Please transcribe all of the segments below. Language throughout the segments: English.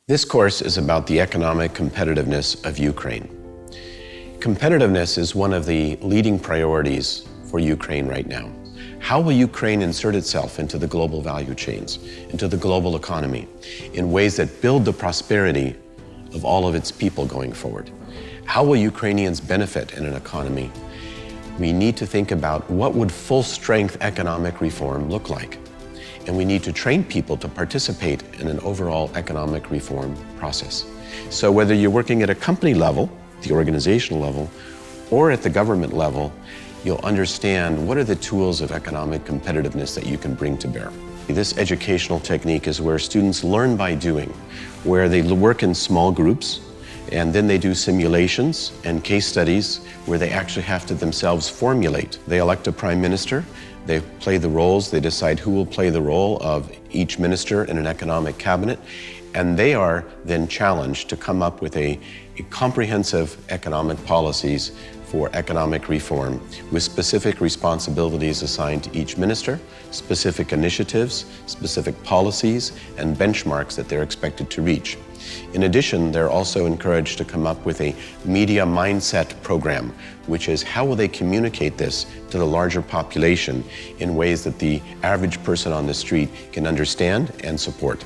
This course is about the economic competitiveness of Ukraine. Competitiveness is one of the leading priorities for Ukraine right now. How will Ukraine insert itself into the global value chains, into the global economy, in ways that build the prosperity of all of its people going forward? How will Ukrainians benefit in an economy? We need to think about what would full-strength economic reform look like. And we need to train people to participate in an overall economic reform process. So whether you're working at a company level, the organizational level, or at the government level, you'll understand what are the tools of economic competitiveness that you can bring to bear. This educational technique is where students learn by doing, where they work in small groups, and then they do simulations and case studies where they actually have to themselves formulate. They elect a prime minister, they play the roles, they decide who will play the role of each minister in an economic cabinet, and they are then challenged to come up with a comprehensive economic policies for economic reform with specific responsibilities assigned to each minister, specific initiatives, specific policies, and benchmarks that they're expected to reach. In addition, they're also encouraged to come up with a media mindset program, which is how will they communicate this to the larger population in ways that the average person on the street can understand and support.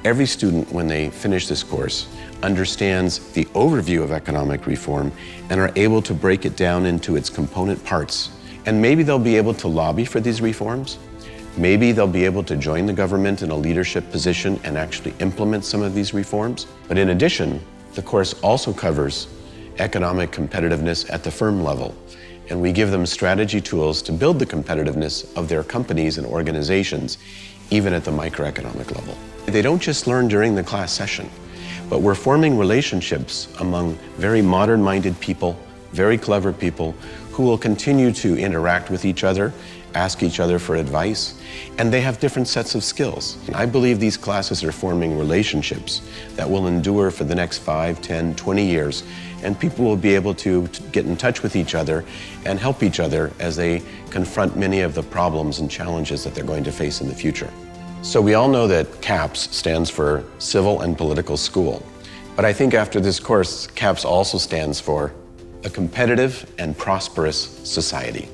Every student, when they finish this course, understands the overview of economic reform and are able to break it down into its component parts. And maybe they'll be able to lobby for these reforms. Maybe they'll be able to join the government in a leadership position and actually implement some of these reforms. But in addition, the course also covers economic competitiveness at the firm level. And we give them strategy tools to build the competitiveness of their companies and organizations, even at the microeconomic level. They don't just learn during the class session, but we're forming relationships among very modern-minded people, very clever people, who will continue to interact with each other, ask each other for advice, and they have different sets of skills. And I believe these classes are forming relationships that will endure for the next 5, 10, 20 years, and people will be able to get in touch with each other and help each other as they confront many of the problems and challenges that they're going to face in the future. So we all know that CAPS stands for Civil and Political School, but I think after this course, CAPS also stands for a competitive and prosperous society.